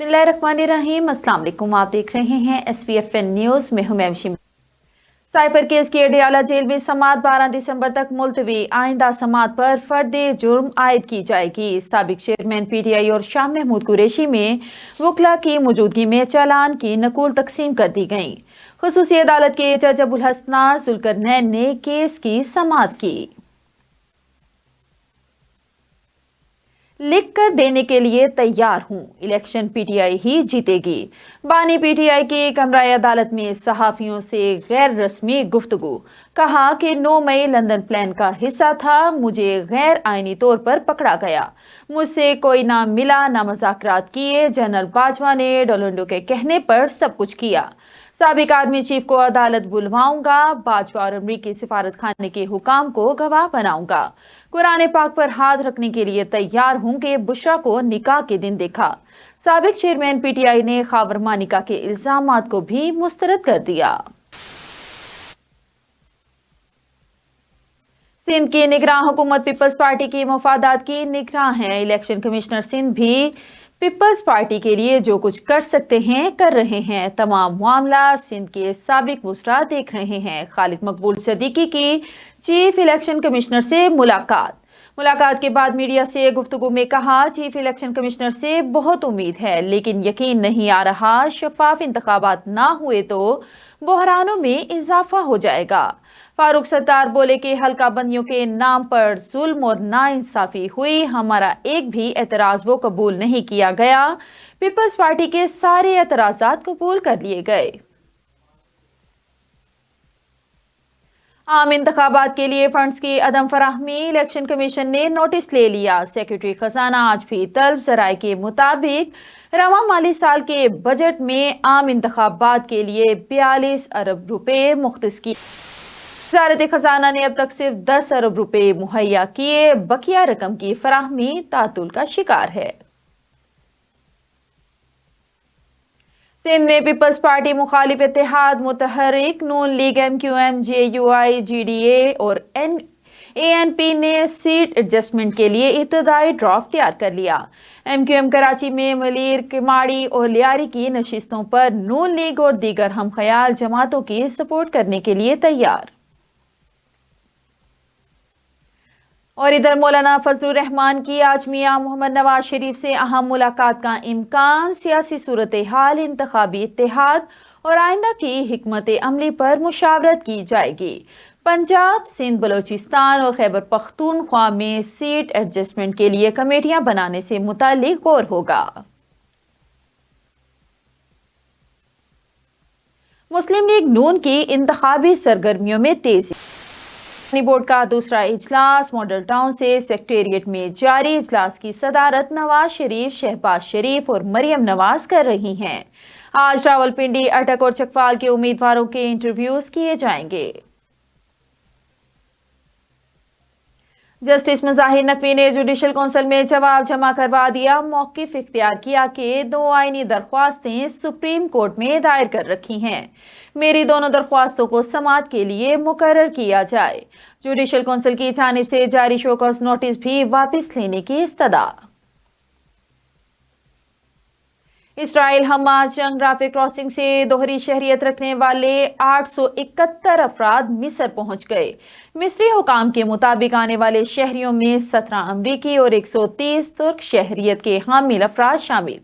बिस्मिल्लाहिर्रहमानिर्रहीम। अस्सलाम वालेकुम। आप देख रहे हैं SVFN न्यूज़ में हूं मैं वशीम। साइबर केस की अडियाला जेल में समाअत 12 दिसंबर तक मुलतवी। आइंदा समाअत पर फर्द जुर्म आयद की जाएगी। साबिक चेयरमैन PTI और शाह महमूद कुरैशी में वकला की मौजूदगी में चालान की नकूल तकसीम कर दी गई। खुसूसी अदालत के जज अबुल हसना जुल्करनैन ने केस की समाअत की। लिख कर देने के लिए तैयार हूं, इलेक्शन PTI ही जीतेगी। बानी PTI की कमराए अदालत में सहाफियों से गैर रस्मी गुफ्तगू। कहा कि 9 मई लंदन प्लान का हिस्सा था, मुझे गैर आईनी तौर पर पकड़ा गया, मुझसे कोई ना मिला ना मुज़ाकरात किए। जनरल बाजवा ने डोलंडो के कहने पर सब कुछ किया। साबिक आर्मी चीफ को अदालत बुलवाऊंगा, बाजवा और अमरीकी सिफारत खाने के हुकाम को गवाह बनाऊंगा। कुरान पाक पर हाथ रखने के लिए तैयार हूं कि बुशरा को निकाह के दिन देखा। साबिक चेयरमैन PTI ने खावरमा निकाह के इल्जामात को भी मुस्तरद कर दिया। सिंध की निगरान हुकूमत पीपल्स पार्टी की मफादात की निगरान है। इलेक्शन कमिश्नर सिंध भी पीपल्स पार्टी के लिए जो कुछ कर सकते हैं कर रहे हैं। तमाम मामला सिंध के साबिक वज़रा देख रहे हैं। खालिद मकबूल सदीकी की चीफ इलेक्शन कमिश्नर से मुलाकात के बाद मीडिया से गुफ्तगू में कहा, चीफ इलेक्शन कमिश्नर से बहुत उम्मीद है, लेकिन यकीन नहीं आ रहा शफाफ इंतखाबात ना हुए तो बहरानों में इजाफा हो जाएगा। फारूक सत्तार बोले कि हल्का बंदियों के नाम पर जुल्म और नाइंसाफी हुई, हमारा एक भी एतराज वो कबूल नहीं किया गया। पीपल्स पार्टी के सारे एतराजात कबूल कर लिए गए। आम इंतखाबात के लिए फंड्स की अदम फराहमी, इलेक्शन कमीशन ने नोटिस ले लिया। सेक्रेटरी खजाना आज भी तलब ज़राए के मुताबिक रवा माली साल के बजट में आम इंतखाबात के लिए 42 अरब रुपए मुख्तस किए। वज़ारत खजाना ने अब तक सिर्फ 10 अरब रुपए मुहैया किए। बकिया रकम की फराहमी तातुल का शिकार है। सिंध में पीपल्स पार्टी मुखालिफ इत्तेहाद मुतहरिक नून लीग MQM JUI GDA और ANP ने सीट एडजस्टमेंट के लिए इब्तदाई ड्राफ्ट तैयार कर लिया। MQM कराची में मलीर, किमाड़ी और लियारी की नशिस्तों पर नून लीग और दीगर हम ख्याल जमातों की सपोर्ट करने के लिए तैयार। और इधर मौलाना फजलुर रहमान की आज मियां मोहम्मद नवाज शरीफ से अहम मुलाकात का इम्कान। सियासी सूरत हाल, इंतखाबी इत्तेहाद और आइंदा की हिकमत अमली पर मुशावरत की जाएगी। पंजाब, सिंध, बलोचिस्तान और खैबर पख्तूनख्वा में सीट एडजस्टमेंट के लिए कमेटियां बनाने से मुतालिक गौर होगा। मुस्लिम लीग नून की इंतखाबी सरगर्मियों में तेजी। बोर्ड का दूसरा इजलास मॉडल टाउन से सेक्रेटेरिएट में जारी। इजलास की सदारत नवाज शरीफ, शहबाज शरीफ और मरियम नवाज कर रही हैं। आज रावलपिंडी, अटक और चकवाल के उम्मीदवारों के इंटरव्यूज किए जाएंगे। जस्टिस मुजाहिर नकवी ने जुडिशल कौंसिल में जवाब जमा करवा दिया। मौक़िफ़ इख्तियार किया कि 2 आईनी दरख्वास्तें सुप्रीम कोर्ट में दायर कर रखी हैं, मेरी दोनों दरख्वास्तों को समाअत के लिए मुकर्रर किया जाए। जुडिशल कौंसिल की जानिब से जारी शोकॉज नोटिस भी वापस लेने की इस्तदा। इसराइल हमास जंग राफे क्रॉसिंग से दोहरी शहरियत रखने वाले 871 अफराद मिस्र पहुंच गए। मिस्री हुकाम के मुताबिक आने वाले शहरियों में 17 अमरीकी और 130 तुर्क शहरियत के हामिल अफराद शामिल।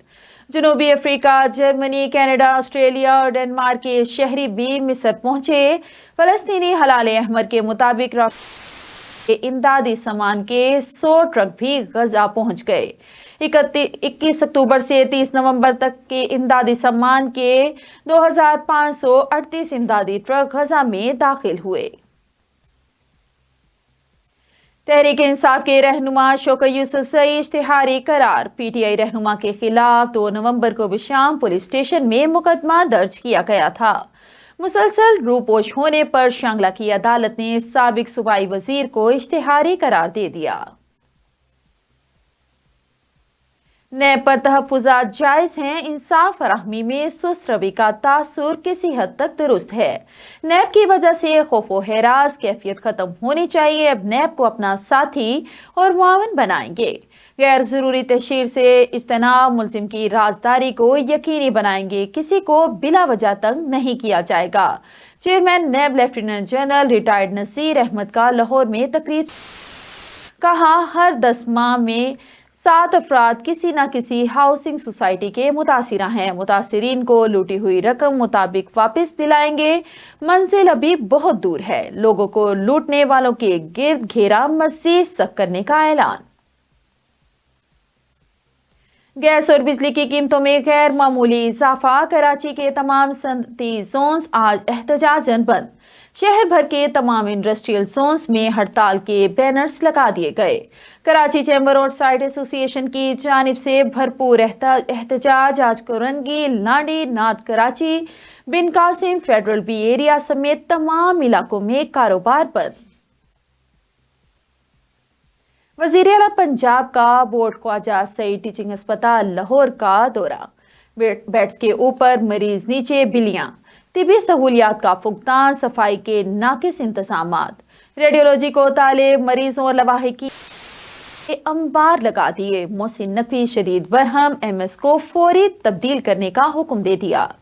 जनूबी अफ्रीका, जर्मनी, कनाडा, ऑस्ट्रेलिया और डेनमार्क के शहरी भी मिस्र पहुंचे। फलस्तीनी हलाल अहमर के मुताबिक के इमदादी सामान के 100 ट्रक भी गजा पहुंच गए। 21 अक्टूबर से 30 नवंबर तक के इमदादी सामान के 2538 इमदादी ट्रक गजा में दाखिल हुए। तहरीक इंसाफ के रहनुमा शौकत यूसुफ सई इश्तिहारी करार। PTI रहनुमा के खिलाफ 2 नवंबर को बिशाम पुलिस स्टेशन में मुकदमा दर्ज किया गया था। मुसलसल रूपोश होने पर शांगला की अदालत ने साबिक सूबाई वजीर को इश्तिहारी करार दे दिया। नैब पर तहफ़्फ़ुज़ात जायज़ हैं, इंसाफ फराहमी में सुस्त रवि का तासुर किसी हद तक दुरुस्त है। नैब की वजह से खौफ व हैरास कैफियत खत्म होनी चाहिए। अब नैब को अपना साथी और मुआवन बनाएंगे। गैर जरूरी तशहीर से इज्तनाब मुल्जिम की राजदारी को यकीनी बनाएंगे, किसी को बिला वजह तंग नहीं किया जाएगा। Chairman NAB lieutenant general retired Naseer Ahmed का लाहौर में तकरीब। कहा, हर 10 माह में 7 अफराद किसी न किसी हाउसिंग सोसाइटी के मुतासिरा हैं। मुतासिरीन को लूटी हुई रकम मुताबिक वापस दिलाएंगे। मंजिल अभी बहुत दूर है। लोगों को लूटने वालों के गिर्द घेरा मजीद सख्त करने का ऐलान। गैस और बिजली की कीमतों में गैर मामूली इजाफा। कराची के तमाम सनती जोन्स आज एहतजाजन बंद। शहर भर के तमाम इंडस्ट्रियल जोन्स में हड़ताल के बैनर्स लगा दिए गए। कराची चैम्बर और साइड एसोसिएशन की जानिब से भरपूर एहतजाज आज कोरंगी, लाडी, नॉर्थ कराची, बिन कासिम, फेडरल बी एरिया समेत तमाम इलाकों में कारोबार बंद। वजीर आला पंजाब का बोर्ड ख्वाजा सईद टीचिंग अस्पताल लाहौर का दौरा। बेड्स के ऊपर मरीज नीचे बिलियां। तिबी सहूलियात का फुकदान, सफाई के नाकिस इंतजामात। रेडियोलॉजी को ताले, मरीजों और लवाहिकी अंबार लगा दिए। मोहसिन नकवी शदीद बरहम, MS को फौरी तब्दील करने का हुक्म दे दिया।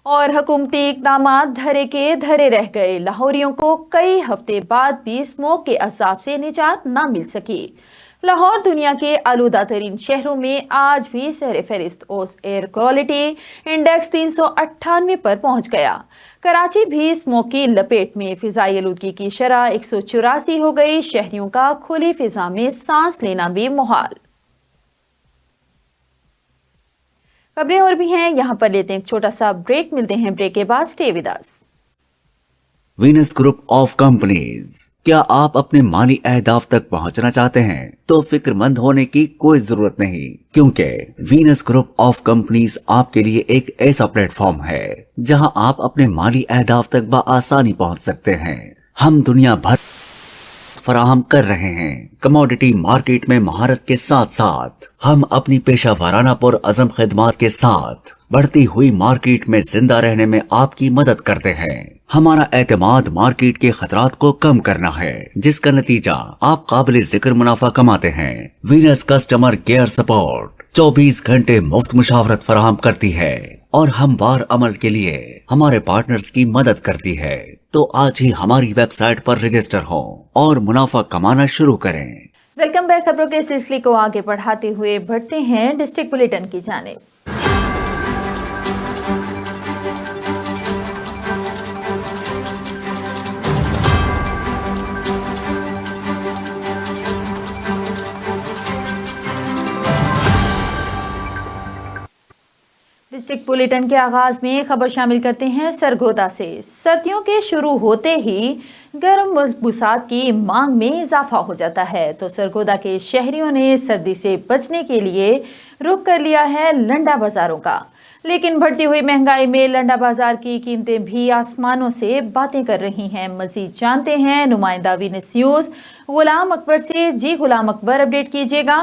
और हुकूमती इक़दामात धरे के धरे रह गए। लाहौरियों को कई हफ्ते बाद भी स्मोक के अजाब से निजात न मिल सकी। लाहौर दुनिया के आलूदा तरीन शहरों में आज भी सर फहरिस्त ओस एयर क्वालिटी इंडेक्स 398 पर पहुंच गया। कराची भी स्मोक की लपेट में। फिजाई आलूदगी की शरह 184 हो गई। शहरियों का खुली फिजा में सांस लेना भी मुहाल। खबरें और भी हैं, यहाँ पर लेते हैं एक छोटा सा ब्रेक। मिलते हैं ब्रेक के बाद। Stay with us. Venus group of companies. क्या आप अपने माली अहदाफ तक पहुंचना चाहते हैं? तो फिक्रमंद होने की कोई जरूरत नहीं, क्योंकि वीनस ग्रुप ऑफ कंपनीज आपके लिए एक ऐसा प्लेटफॉर्म है जहां आप अपने माली अहदाफ तक बआसानी पहुंच सकते हैं। हम दुनिया भर फराहम कर रहे हैं। कमोडिटी मार्केट में महारत के साथ साथ हम अपनी पेशा वाराना पुर अज़म खिदमात के साथ बढ़ती हुई मार्केट में जिंदा रहने में आपकी मदद करते हैं। हमारा एतमाद मार्केट के खतरात को कम करना है, जिसका नतीजा आप काबिल जिक्र मुनाफा कमाते हैं। वीनस कस्टमर केयर सपोर्ट 24 घंटे मुफ्त मुशावरत फराहम करती है और हमवार अमल के लिए हमारे पार्टनर्स की मदद करती है। तो आज ही हमारी वेबसाइट पर रजिस्टर हो और मुनाफा कमाना शुरू करें। Welcome back. खबरों के सिलसिले को आगे बढ़ाते हुए बढ़ते हैं डिस्ट्रिक्ट बुलेटिन की जानिब। डिस्ट्रिक्ट बुलेटिन के आगाज में खबर शामिल करते हैं सरगोदा से। सर्दियों के शुरू होते ही गर्म मलबूसात की मांग में इजाफा हो जाता है, तो सरगोदा के शहरियों ने सर्दी से बचने के लिए रुख कर लिया है लंडा बाजारों का। लेकिन बढ़ती हुई महंगाई में लंडा बाजार की कीमतें भी आसमानों से बातें कर रही हैं। मजीद जानते हैं नुमाइंदा वीनस न्यूज गुलाम अकबर से। जी गुलाम अकबर, अपडेट कीजिएगा।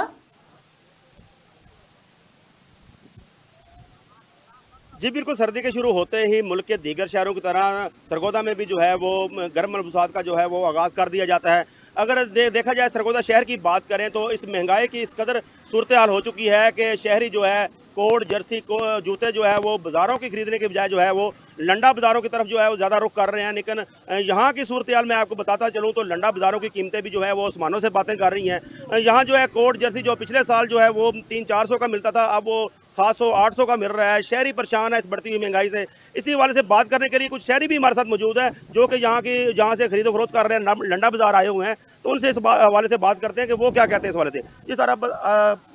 जी बिल्कुल, सर्दी के शुरू होते ही मुल्क के दीगर शहरों की तरह सरगोदा में भी जो है वो गर्म मलबूसात का जो है वो आगाज़ कर दिया जाता है। अगर देखा जाए सरगोदा शहर की बात करें तो इस महंगाई की इस कदर सूरत हाल हो चुकी है कि शहरी जो है कोट, जर्सी को जूते जो है वो बाज़ारों की खरीदने के बजाय जो है वो लंडा बाज़ारों की तरफ जो है वो ज़्यादा रुख कर रहे हैं। लेकिन यहाँ की सूरत हाल मैं आपको बताता चलूँ तो लंडा बाज़ारों की कीमतें भी जो है वो आसमानों से बातें कर रही हैं। यहाँ जो है कोट, जर्सी जो पिछले साल जो है वो 300-400 का मिलता था, अब वो 700-800 का मिल रहा है। शहरी परेशान है इस बढ़ती हुई महंगाई से। इसी वाले से बात करने के लिए कुछ शहरी भी हमारे साथ मौजूद है जो कि जहाँ से खरीदो फरोख्त कर रहे हैं, लंडा बाज़ार आए हुए हैं। तो उनसे इस हवाले से बात करते हैं कि वो क्या कहते हैं इस हवाले से। जिस तरह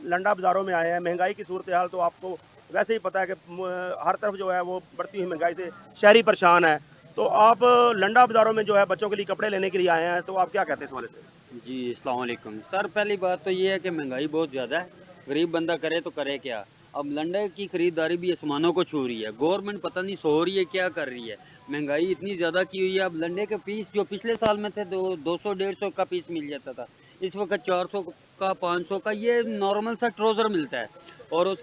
लंडा बाज़ारों में आए हैं, महंगाई की सूरत हाल तो आपको वैसे ही पता है कि हर तरफ जो है वो बढ़ती हुई महंगाई से शहरी परेशान है। तो आप लंडा बाज़ारों में जो है बच्चों के लिए कपड़े लेने के लिए आए हैं, तो आप क्या कहते हैं इस हवाले से? जी अस्सलाम वालेकुम सर। पहली बात तो ये है कि महंगाई बहुत ज़्यादा है, गरीब बंदा करे तो करे क्या। अब लंडे की खरीदारी भी आसमानों को छू रही है। गवर्नमेंट पता नहीं सो रही है क्या कर रही है। महंगाई इतनी ज़्यादा की हुई है। अब लंडे के पीस जो पिछले साल में थे 200-150 का पीस मिल जाता था, इस वक्त का 500 का ये नॉर्मल सा ट्राउज़र मिलता है, और उस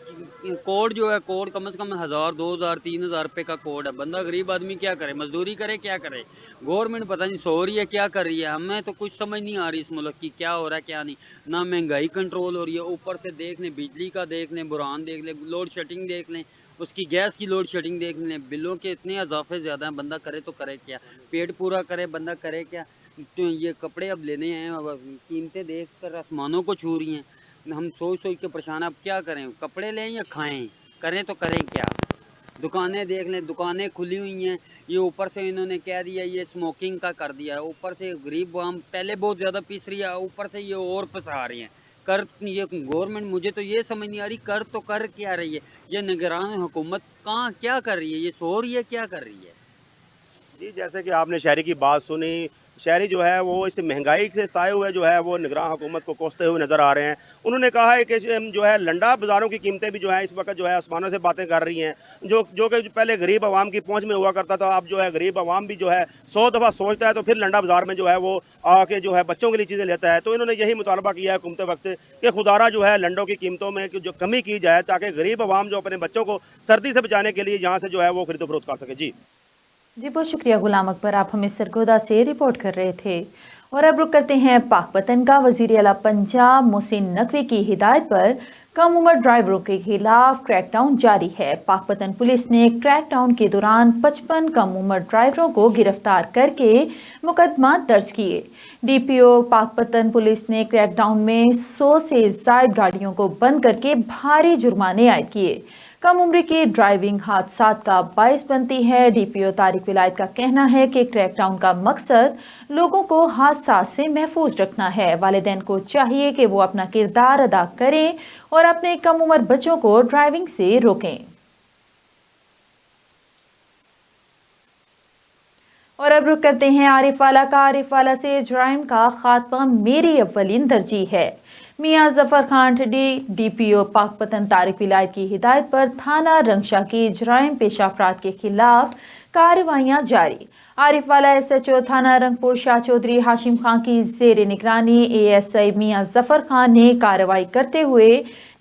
कोड जो है, कोड कम से कम 1000 2000 3000 रुपये का कोड है। बंदा गरीब आदमी क्या करे, मजदूरी करे, क्या करे? गवर्नमेंट पता नहीं सो रही है क्या कर रही है, हमें तो कुछ समझ नहीं आ रही इस मुल्क की क्या हो रहा है क्या नहीं। ना महंगाई कंट्रोल हो रही है, ऊपर से देख लें बिजली का, देख लें बुरहान, देख लें लोड शेडिंग, देख लें उसकी गैस की लोड शेडिंग, देख लें बिलों के इतने इजाफे ज़्यादा हैं, बंदा करे तो करे क्या? पेट पूरा करे बंदा करे क्या? तो ये कपड़े अब लेने हैं, अब कीमतें देख कर आसमानों को छू रही हैं। हम सोच सोच के परेशान, अब क्या करें? कपड़े लें या खाएं? करें तो करें क्या? दुकानें देख लें, दुकानें खुली हुई हैं, ये ऊपर से इन्होंने कह दिया ये स्मोकिंग का कर दिया है, ऊपर से गरीब आम पहले बहुत ज़्यादा पीस रही है, ऊपर से ये और फंसा रही हैं। कर ये गवर्नमेंट, मुझे तो ये समझ नहीं आ रही कर तो कर क्या रही है? ये निगरान हुकूमत कहाँ क्या कर रही है? ये सो रही है क्या कर रही है? जी, जैसे कि आपने शहरी की बात सुनी, शहरी जो है वो इस महंगाई से साए हुए जो है वो निगरान हुकूमत को कोसते हुए नज़र आ रहे हैं। उन्होंने कहा है कि जो है लंडा बाज़ारों की कीमतें भी जो है इस वक्त जो है आसमानों से बातें कर रही हैं, जो कि पहले गरीब आवाम की पहुंच में हुआ करता था, अब जो है गरीब आवाम भी जो है 100 दफ़ा सोचता है तो फिर लंडा बाज़ार में जो है वो आके जो है बच्चों के लिए चीज़ें लेता है। तो इन्होंने यही मुतालबा किया है हुकूमत वक्त से कि खुदारा जो है लंडों की कीमतों में जो कमी की जाए, ताकि गरीब आवाम जो अपने बच्चों को सर्दी से बचाने के लिए यहाँ से जो है वो खरीदो फरोख्त कर सके। जी जी बहुत शुक्रिया गुलाम अकबर, आप हमें सरगोदा से रिपोर्ट कर रहे थे। और अब रुक करते हैं पाकपतन का। वजीर आला पंजाब मोहसिन नकवी की हिदायत पर कम उम्र ड्राइवरों के खिलाफ क्रैकडाउन जारी है। पाकपतन पुलिस ने क्रैकडाउन के दौरान 55 कम उम्र ड्राइवरों को गिरफ्तार करके मुकदमा दर्ज किए। डीपीओ पाकपतन पुलिस ने क्रैकडाउन में 100 से ज्यादा गाड़ियों को बंद करके भारी जुर्माने आयद किए। कम उम्र की ड्राइविंग हादसात का बायस बनती है। डीपीओ तारिक विलायत का कहना है कि क्रैकडाउन का मकसद लोगों को हादसात से महफूज रखना है। वालिदैन को चाहिए कि वो अपना किरदार अदा करें और अपने कम उम्र बच्चों को ड्राइविंग से रोकें। और अब रुक करते हैं आरिफवाला का। आरिफवाला से जराइम का खात्मा मेरी अव्वलीन तरजीह है। मियां जफर खान डीपीओ पाकपतन तारिक विलायत की हिदायत पर थाना रंगशाह की जराइम पेशा अफराद के खिलाफ कार्रवाइयां जारी। आरिफवाला एसएचओ थाना रंगपुर शाह चौधरी हाशिम खान की जेर निगरानी एएसआई मियां जफर खान ने कार्रवाई करते हुए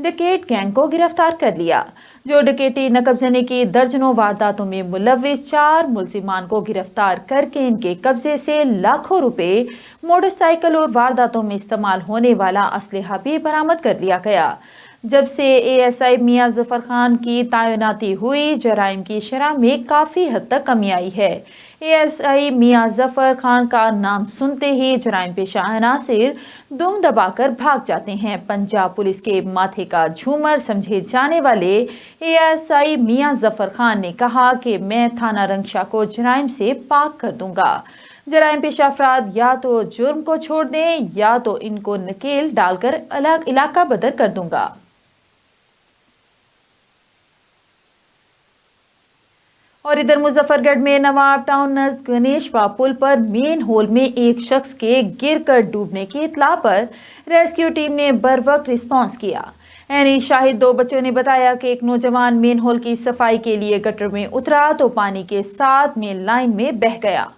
डकैत गैंग को गिरफ्तार कर लिया, जो डकैती नकबजनी की दर्जनों वारदातों में मुलविस 4 मुलजिमान को गिरफ्तार करके इनके कब्जे से लाखों रुपए, मोटरसाइकिल और वारदातों में इस्तेमाल होने वाला असलहा भी बरामद कर लिया गया। जब से एएसआई मियां जफर खान की तैनाती हुई, जराइम की शरह में काफी हद तक कमी आई है। एएसआई मियां जफर खान का नाम सुनते ही जराइम पेशा अनासिर दुम दबाकर भाग जाते हैं। पंजाब पुलिस के माथे का झूमर समझे जाने वाले एएसआई मियां जफर खान ने कहा कि मैं थाना रंगशाह को जराइम से पाक कर दूंगा। जराइम पेशा अफराद या तो जुर्म को छोड़ दें या तो इनको नकेल डालकर अलग इलाका बदर कर दूंगा। और इधर मुजफ्फरगढ़ में नवाब टाउन नज़द गणेशवा पुल पर मेन होल में एक शख्स के गिरकर डूबने की इत्तला पर रेस्क्यू टीम ने बरवक्त रिस्पांस किया। यानी शाहिद 2 बच्चों ने बताया कि एक नौजवान मेन होल की सफाई के लिए गटर में उतरा तो पानी के साथ मेन लाइन में बह गया।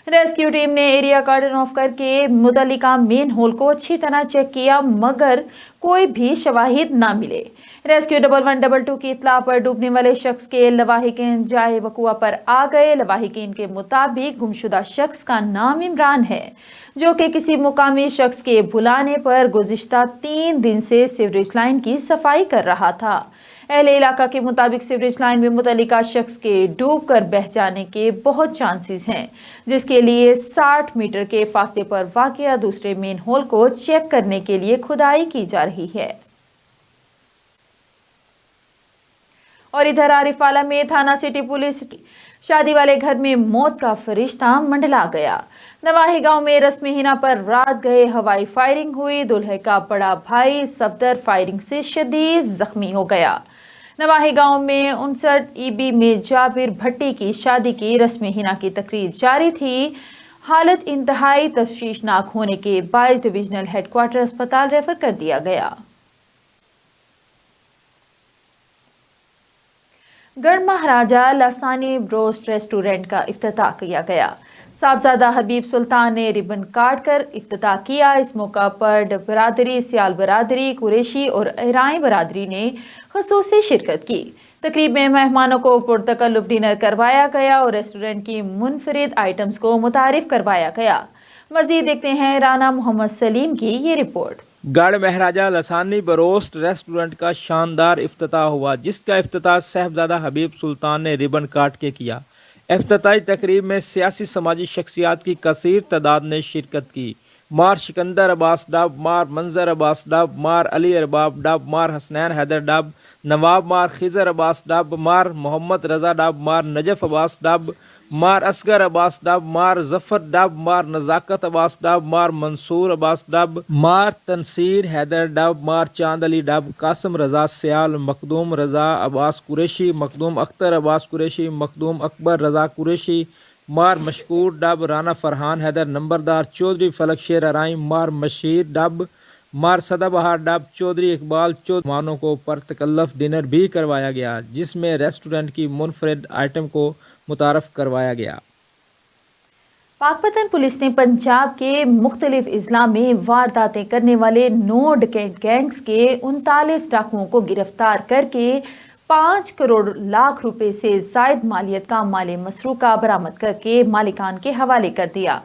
रेस्क्यू टीम ने एरिया कार्डन ऑफ करके मुतल्लिका मेन होल को अच्छी तरह चेक किया, मगर कोई भी शवाहिद ना मिले। रेस्क्यू 1112 की इत्तला पर डूबने वाले शख्स के लवाहिकीन जाए वकुआ पर आ गए। लवाहिकीन के मुताबिक गुमशुदा शख्स का नाम इमरान है, जो कि किसी मुकामी शख्स के बुलाने पर गुज़िश्ता 3 दिन से सीवरेज लाइन की सफाई कर रहा था। अहले इलाका के मुताबिक सीवरेज लाइन में मुतल्लिका शख्स के डूब कर बह जाने के बहुत चांसेस हैं, जिसके लिए 60 मीटर के फासले पर वाक़िया दूसरे मेन होल को चेक करने के लिए खुदाई की जा रही है। और इधर आरिफवाला में थाना सिटी पुलिस शादी वाले घर में मौत का फरिश्ता मंडला गया। नवाही गांव में रस्म हिना पर रात गए हवाई फायरिंग हुई। दुल्हे का बड़ा भाई सफदर फायरिंग से शदीद जख्मी हो गया। नवाही गांव में 59 ईबी में जाबिर भट्टी की शादी की रस्म हिना की तकरीब जारी थी। हालत इंतहाई तशवीशनाक होने के बायस डिविजनल हेडक्वार्टर अस्पताल रेफर कर दिया गया। गढ़ महाराजा लासानी ब्रोस्ट रेस्टोरेंट का इफ्तिताह किया गया। साहबजादा हबीब सुल्तान ने रिबन काट कर इफ्तिताह किया। इस मौका पर डब बरादरी, सियाल बरादरी, कुरैशी और अहराई बरादरी ने खसूसी शिरकत की। तकरीब में मेहमानों को पुरतकल्लुफ डिनर करवाया गया और रेस्टोरेंट की मुनफरिद आइटम्स को मुतारिफ करवाया गया। मजीद देखते हैं राना मोहम्मद सलीम की ये रिपोर्ट। गढ़ महाराजा लसानी बरोस्ट रेस्टोरेंट का शानदार इफ्तिताह हुआ, जिसका इफ्तिताह साहबजादा हबीब सुल्तान ने रिबन काट के किया। इफ्तिताही तकरीब में सियासी समाजी शख्सियात की कसीर तादाद ने शिरकत की। मार सिकंदर अब्बास डब, मार मंजर अब्बास डब, मार अली अरबाब डब, मार हसनैन हैदर डब, नवाब मार खिजर अब्बास डब, मार मोहम्मद रजा डब, मार नजफ अब्बास डब, मार असगर अब्बास डब, मार जफर डब, मार नजाकत अब्बास डब, मार मंसूर अब्बास डब, मार तनसीर हैदर डब, मार चांद अली डब, कासम रजा सियाल, मखदूम रजा अब्बास कुरैशी, मखदूम अख्तर अब्बास कुरैशी, मखदूम अकबर रजा कुरैशी, मार मशकूर डब, राना फरहान हैदर नंबरदार, चौधरी फलक शेर अराई, मार मशीर डब, मार सदाबहार डब, चौधरी इकबाल चौधरी। मेहमानों को परतकल्लफ डिनर भी करवाया गया, जिसमें रेस्टोरेंट की मुनफरिद आइटम को मुतारफ करवाया गया। पाकपतन पुलिस ने पंजाब के मुख्तलिफ अजला में वारदातें करने वाले 9 डकैत गैंग्स के 39 डाकुओं को गिरफ्तार करके 5 करोड़ लाख रुपए से जायद मालियत का माल मसरूका बरामद करके मालिकान के हवाले कर दिया।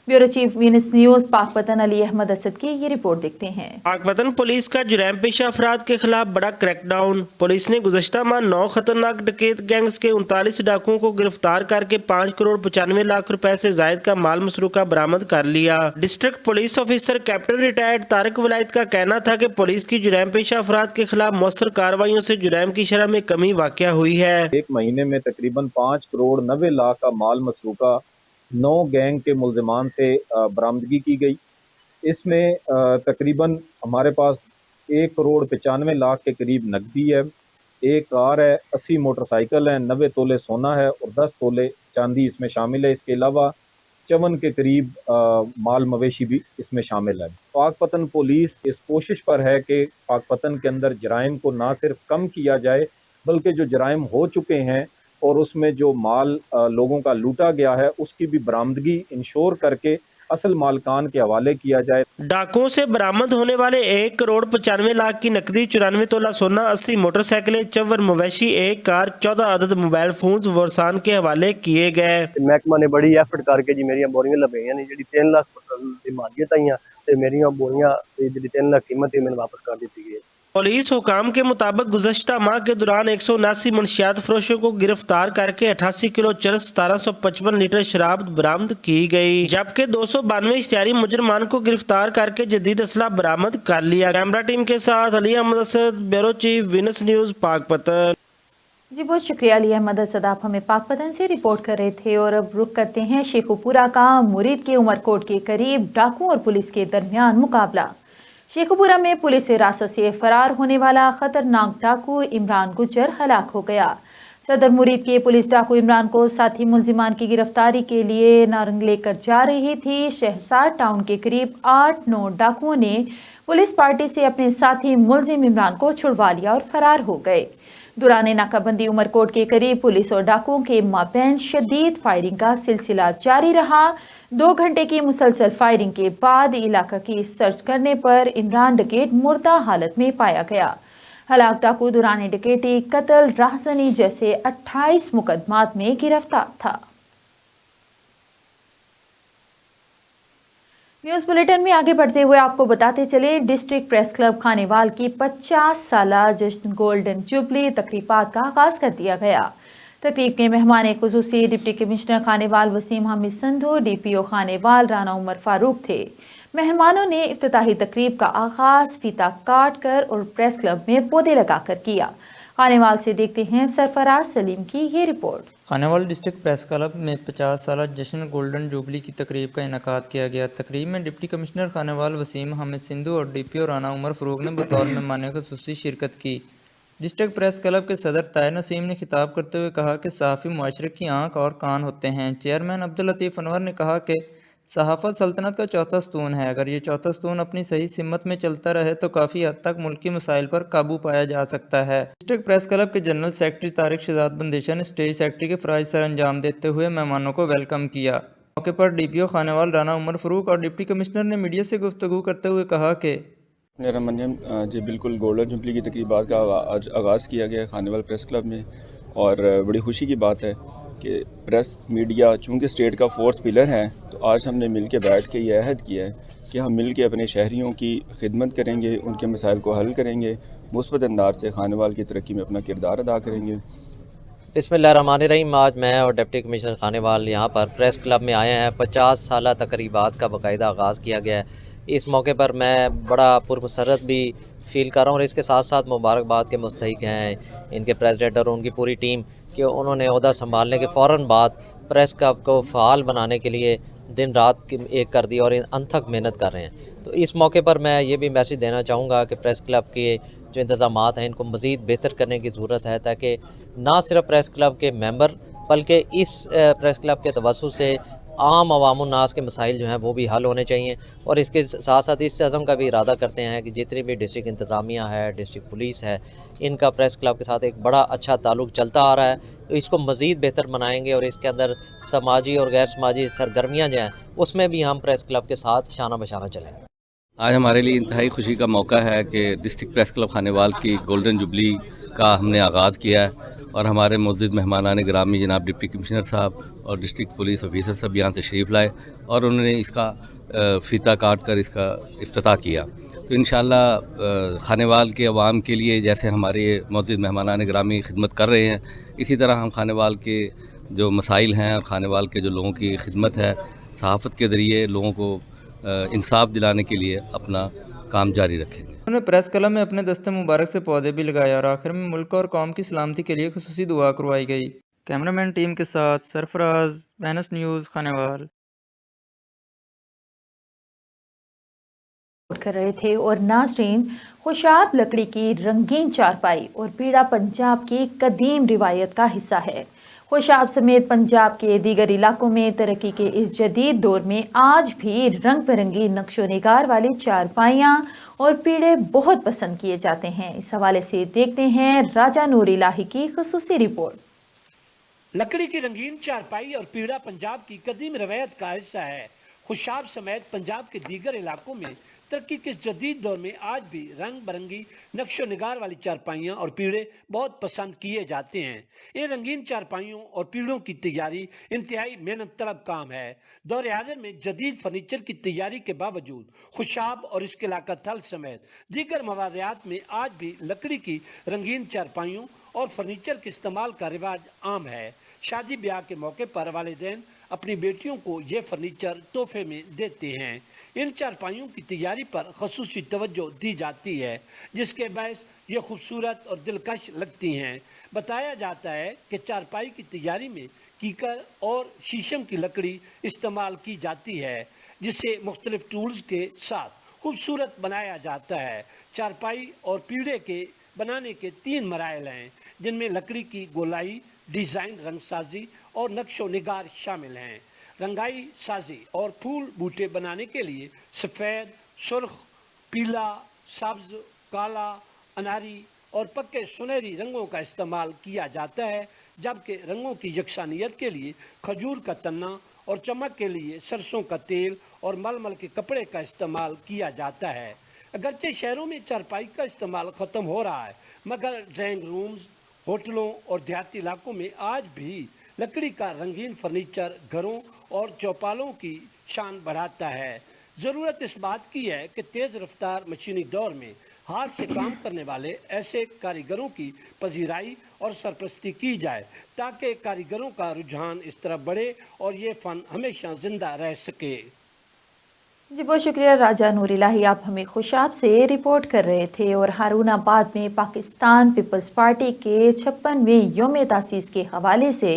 Bureau chief Venus news Pakpattan Ali Ahmad Asad की ये रिपोर्ट देखते हैं। पाकपतन पुलिस का जुर्म पेशा अफराद के खिलाफ बड़ा क्रैकडाउन। पुलिस ने गुज़श्ता माह 9 खतरनाक डकैत गैंग्स के 39 डाकुओं को गिरफ्तार करके 5 करोड़ 95 लाख रुपए से जायद का माल मसरूका बरामद कर लिया। District police officer captain retired Tariq Wilayat का कहना था कि पुलिस की जुर्म पेशा अफराद के खिलाफ मौसर कार्रवाइयों से जुर्म की शरह में कमी वाक़या हुई है। एक महीने में तकरीबन 5 करोड़ 90 लाख का माल मसरूका 9 गैंग के मुल्ज़िमान से बरामदगी की गई। इसमें तकरीबन हमारे पास 1 करोड़ 95 लाख के करीब नकदी है, एक कार है, 80 मोटरसाइकिल है, 90 तोले सोना है और 10 तोले चांदी इसमें शामिल है। इसके अलावा 54 के करीब माल मवेशी भी इसमें शामिल है। पाकपतन पुलिस इस कोशिश पर है कि पाकपतन के अंदर जराइम को ना सिर्फ कम किया जाए, बल्कि जो जराइम हो चुके हैं और उसमें जो माल लोगों का लूटा गया है उसकी भी बरामदगी इंश्योर करके असल मालकान के हवाले किया जाए। डाकुओं से बरामद होने वाले 1 करोड़ 95 लाख की नकदी, 94 तोला सोना, 80 मोटरसाइकिलें, 54 मवेशी, एक कार, 14 अदद मोबाइल फोन वर्सान के हवाले किए गए। महकमा ने बड़ी एफर्ट करके जी मेरिया बोरियां लभेइयां ने, जी 3 लाख की मालियत आईयां ते मेरिया बोरियां जी 3 लाख कीमत मैंने वापस कर दी गई। पुलिस हुकाम के मुताबिक गुज़श्ता माह के दौरान 179 मंशियात फरोशों को गिरफ्तार करके 88 किलो चरस 1755 लीटर शराब बरामद की गई, जबकि 292 इश्तिहारी मुजरमान को गिरफ्तार करके जदीद असला बरामद कर लिया। कैमरा टीम के साथ Ali Ahmad Asad, bureau chief Venus news Pakpattan. जी बहुत शुक्रिया अली अहमद असद, आप हमें पाकपतन से रिपोर्ट कर रहे थे। और अब रुख करते हैं शेखुपुरा का। मुरीद के उमरकोट के करीब डाकू और पुलिस के दरमियान मुकाबला। शेखुपुरा में पुलिस हिरासत से फरार होने वाला खतरनाक डाकू इमरान गुजर हलाक हो गया। सदर मुरीद के पुलिस डाकू इमरान को साथी मुल्जिमान की गिरफ्तारी के लिए नारंग लेकर जा रही थी। शहसाद टाउन के करीब 8-9 डाकुओं ने पुलिस पार्टी से अपने साथी मुल्जिम इमरान को छुड़वा लिया और फरार हो गए। दुराने नाकाबंदी उमरकोट के करीब पुलिस और डाकुओं के माबैन शदीद फायरिंग का सिलसिला जारी रहा। 2 घंटे की मुसलसल फायरिंग के बाद इलाका की सर्च करने पर इमरान डकैत मुर्दा हालत में पाया गया। हलाक डाकू दुराने डकैती, कत्ल, राहजनी जैसे 28 मुकदमात में गिरफ्तार था। न्यूज बुलेटिन में आगे बढ़ते हुए आपको बताते चले, डिस्ट्रिक्ट प्रेस क्लब खानेवाल की 50 साला जश्न गोल्डन जुबली तकरीबात का आगाज कर दिया गया। तकरीब के मेहमान खुसूसी deputy commissioner Khanewal Waseem Hamid Sandhu, DPO Khanewal Rana Umar Farooq थे। मेहमानों ने इफ्तिताही तकरीब का आगाज फीता काट कर और प्रेस क्लब में पौधे लगाकर किया। खानेवाल से देखते हैं सरफराज सलीम की ये report. Khanewal district press club में 50 साला जश्न गोल्डन जुबली की तकरीब का इनेकाद किया गया। तकरीब में डिप्टी कमिश्नर खानेवाल वसीम हामिद सिंधु और DPO राना उमर फारूक ने बतौर मेहमान खुसूसी शिरकत की। डिस्ट्रिक्ट प्रेस क्लब के सदर ताहिर नसीम ने खिताब करते हुए कहा कि सहाफ़ी मुआशरे की आंख और कान होते हैं। चेयरमैन अब्दुल लतीफ़ अनवर ने कहा कि सहाफ़त सल्तनत का चौथा स्तून है। अगर ये चौथा स्तून अपनी सही सिमत में चलता रहे तो काफ़ी हद तक मुल्की मसाइल पर काबू पाया जा सकता है। डिस्ट्रिक्ट प्रेस क्लब के जनरल सेक्रेटरी तारिक शहजाद बंदेशा ने स्टेज सेक्रेटरी के फ़राइज़ सर अंजाम देते हुए मेहमानों को वेलकम किया। मौके पर डीपीओ खानेवाल राना उमर फरूक और डिप्टी कमिश्नर ने मीडिया से गुफ्तगू करते हुए कहा कि मेरा मनियम जी बिल्कुल गोल्डन जुबली की तकरीबात का आज आगाज़ किया गया है खानेवाल प्रेस क्लब में, और बड़ी खुशी की बात है कि प्रेस मीडिया चूँकि स्टेट का फोर्थ पिलर है, तो आज हमने मिल के बैठ के ये अहद किया है कि हम मिल के अपने शहरियों की खिदमत करेंगे, उनके मसाइल को हल करेंगे, मुस्बत अंदाज से खानेवाल की तरक्की में अपना किरदार अदा करेंगे। बिस्मिल्लाहिर्रहमानिर्रहीम। आज मैं और डिप्टी कमिश्नर खानेवाल यहाँ पर प्रेस क्लब में आए हैं। 50 साल तकरीबात का बाकायदा आगाज़ किया गया है। इस मौके पर मैं बड़ा पुरमसरत भी फ़ील कर रहा हूँ और इसके साथ साथ मुबारकबाद के मुस्तहिक हैं इनके प्रेसिडेंट और उनकी पूरी टीम कि उन्होंने ओहदा संभालने के फ़ौरन बाद प्रेस क्लब को फ़ाल बनाने के लिए दिन रात एक कर दी और अनथक मेहनत कर रहे हैं। तो इस मौके पर मैं ये भी मैसेज देना चाहूँगा कि प्रेस क्लब के जो इंतज़ामात हैं इनको मज़ीद बेहतर करने की ज़रूरत है, ताकि ना सिर्फ प्रेस क्लब के मेंबर बल्कि इस प्रेस क्लब के तवज्जुह से आम अवामुन्नास के मसाइल जो हैं वो भी हल होने चाहिए। और इसके साथ साथ इस अज़म का भी इरादा करते हैं कि जितनी भी डिस्ट्रिक्ट इंतज़ामिया है, डिस्ट्रिक्ट पुलिस है, इनका प्रेस क्लब के साथ एक बड़ा अच्छा ताल्लुक़ चलता आ रहा है, तो इसको मज़ीद बेहतर बनाएंगे और इसके अंदर समाजी और गैर समाजी सरगर्मियाँ जो हैं उसमें भी हम प्रेस क्लब के साथ शाना बशाना चलेंगे। आज हमारे लिए इंतहाई खुशी का मौका है कि डिस्ट्रिक्ट प्रेस क्लब खानेवाल की गोल्डन जुबली का हमने आगाज़ किया है और हमारे मुअज़्ज़िज़ मेहमानान गिरामी जनाब डिप्टी कमिश्नर साहब और डिस्ट्रिक्ट पुलिस ऑफिसर सब यहाँ तशरीफ़ लाए और उन्होंने इसका फ़ीता काट कर इसका इफ्तिताह किया। तो इंशाअल्लाह खानेवाल के अवाम के लिए जैसे हमारे मुअज़्ज़िज़ मेहमानान गिरामी खिदमत कर रहे हैं, इसी तरह हम खानेवाल के जो मसाइल हैं और खानेवाल के जो लोगों की खिदमत है, सहाफ़त के ज़रिए लोगों को इंसाफ दिलाने के लिए अपना काम जारी रखेंगे। उन्होंने प्रेस क्लब में अपने दस्ते मुबारक से पौधे भी लगाए और आखिर में मुल्क और कौम की सलामती के लिए खुसूसी दुआ करवाई गई। कैमरामैन टीम के साथ सरफराज, वेनस न्यूज़, खानेवाल। कर रहे थे। और नाज़रीन, खुशाब लकड़ी की रंगीन चारपाई और पीड़ा पंजाब की कदीम रिवायत का हिस्सा है। खुशाब समेत पंजाब के दीगर इलाकों में तरक्की के इस जदीद दौर में आज भी रंग बिरंगी नक्शो निगार वाली चारपाइयाँ और पीड़े बहुत पसंद किए जाते हैं। इस हवाले से देखते हैं राजा नूर इलाही की खुसूसी रिपोर्ट। लकड़ी की रंगीन चारपाई और पीड़ा पंजाब की कदीम रवायत का हिस्सा है। खुशाब समेत पंजाब के दीगर इलाकों में तरक्की के जदीद दौर में आज भी रंग बिरंगी नक्शो निगार वाली चारपाइयाँ और पीढ़े बहुत पसंद किए जाते हैं। ये रंगीन चारपाइयों और पीढ़ों की तैयारी इंतहाई मेहनत तलब काम है। दौर हाज़िर में जदीद फर्नीचर की तैयारी के बावजूद खुशाब और इसके लाका थल समेत दीगर मवादियात में आज भी लकड़ी की रंगीन चारपाइयों और फर्नीचर के इस्तेमाल का रिवाज आम है। शादी ब्याह के मौके पर वालिदैन अपनी बेटियों को ये फर्नीचर तोहफे में देते हैं। इन चारपाइयों की तैयारी पर खसूसी तवज्जो दी जाती है, जिसके बायस ये खूबसूरत और दिलकश लगती हैं। बताया जाता है कि चारपाई की तैयारी में कीकर और शीशम की लकड़ी इस्तेमाल की जाती है, जिसे मुख्तलिफ टूल्स के साथ खूबसूरत बनाया जाता है। चारपाई और पीढ़े के बनाने के 3 मराइल हैं, जिनमें लकड़ी की गोलाई, डिज़ाइन, रंगसाजी और नक्शो निगार शामिल हैं। रंगाई साजी और फूल बूटे बनाने के लिए सफ़ेद, सुर्ख, पीला, सब्ज, काला, अनारी और पक्के सुनहरी रंगों का इस्तेमाल किया जाता है, जबकि रंगों की यकसानियत के लिए खजूर का तन्ना और चमक के लिए सरसों का तेल और मलमल के कपड़े का इस्तेमाल किया जाता है। अगरचे शहरों में चारपाई का इस्तेमाल ख़त्म हो रहा है, मगर ड्राइंग रूम्स, होटलों और देहाती इलाकों में आज भी लकड़ी का रंगीन फर्नीचर घरों और चौपालों की शान बढ़ाता है। ज़रूरत इस बात की है कि तेज़ रफ्तार मशीनी दौर में हाथ से काम करने वाले ऐसे कारीगरों की पजीराई और सरपरस्ती की जाए, ताकि कारीगरों का रुझान इस तरफ बढ़े और ये फ़न हमेशा जिंदा रह सके। जी बहुत शुक्रिया राजा नूर इलाही, आप हमें खुशाब से रिपोर्ट कर रहे थे। और हारूनाबाद में पाकिस्तान पीपल्स पार्टी के 56वें यौम तासीस के हवाले से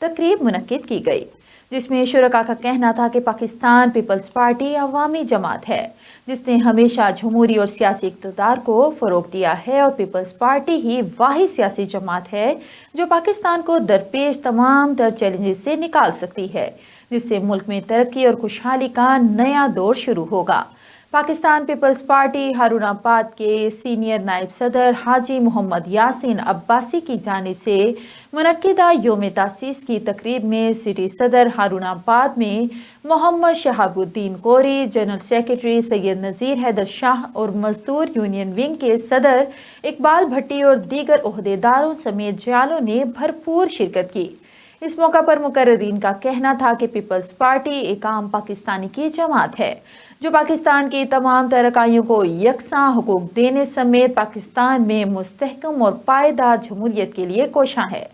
तकरीब मुनक्किद की गई, जिसमें शुरका का कहना था कि पाकिस्तान पीपल्स पार्टी अवामी जमात है जिसने हमेशा जमहूरी और सियासी इक़्तिदार को फ़रोग़ दिया है, और पीपल्स पार्टी ही वाहिद सियासी जमात है जो पाकिस्तान को दरपेश तमाम तर चैलेंजेस से निकाल सकती है, जिससे मुल्क में तरक्की और खुशहाली का नया दौर शुरू होगा। पाकिस्तान पीपल्स पार्टी हारूनाबाद के सीनियर नायब सदर हाजी मोहम्मद यासीन अब्बासी की जानिब से मुनक्किदा योम तासीस की तकरीब में सिटी सदर हारूनाबाद में मोहम्मद शहाबुद्दीन कोरी, जनरल सेक्रेटरी सैयद नज़ीर हैदर शाह और मजदूर यूनियन विंग के सदर इकबाल भट्टी और दीगर ओहदेदारों समेत जालों ने भरपूर शिरकत की। इस मौका पर मुकर्ररीन का कहना था कि पीपल्स पार्टी एक आम पाकिस्तानी की जमात है जो पाकिस्तान की तमाम तरक्काइयों को यकसां हुकूक देने समेत पाकिस्तान में मुस्तहकम और पायदार जमहूरियत के लिए कोशां है।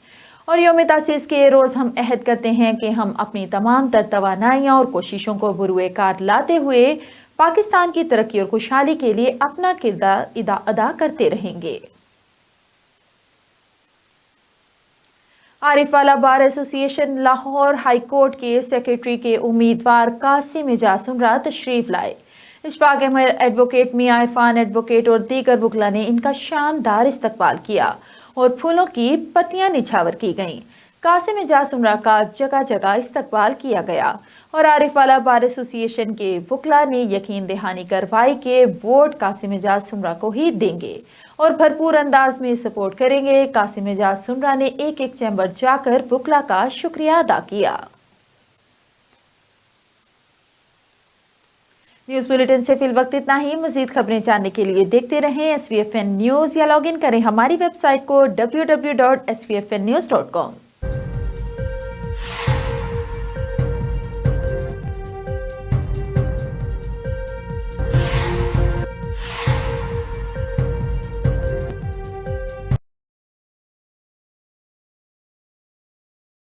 और यौम तासीस के रोज़ हम अहद करते हैं कि हम अपनी तमाम तर तवानाइयाँ और कोशिशों को बुरुए कार लाते हुए पाकिस्तान की तरक्की और खुशहाली के लिए अपना किरदार अदा करते रहेंगे। Arifwala bar association Lahore high court के सेक्रेटरी के उम्मीदवार कासिम एजाज उमरा तशरीफ लाए। इशफाक अहमद एडवोकेट, मियां इरफान एडवोकेट और दीगर वकला ने इनका शानदार इस्तकबाल किया और फूलों की पत्तियां निछावर की गईं। कासिम एजाज उमरा का जगह जगह इस्तकबाल किया गया और आरिफवाला बार एसोसिएशन के वकला ने यकीन दहानी करवाई कि वोट कासिम एजाज उमरा को ही देंगे और भरपूर अंदाज में सपोर्ट करेंगे। कासिम एजाज उमरा ने एक एक चैम्बर जाकर वकला का शुक्रिया अदा किया। न्यूज़ बुलेटिन से फिल वक्त इतना ही। मजीद खबरें जानने के लिए देखते रहें SVFN न्यूज़ या लॉग इन करें हमारी वेबसाइट को www.svfnnews.com।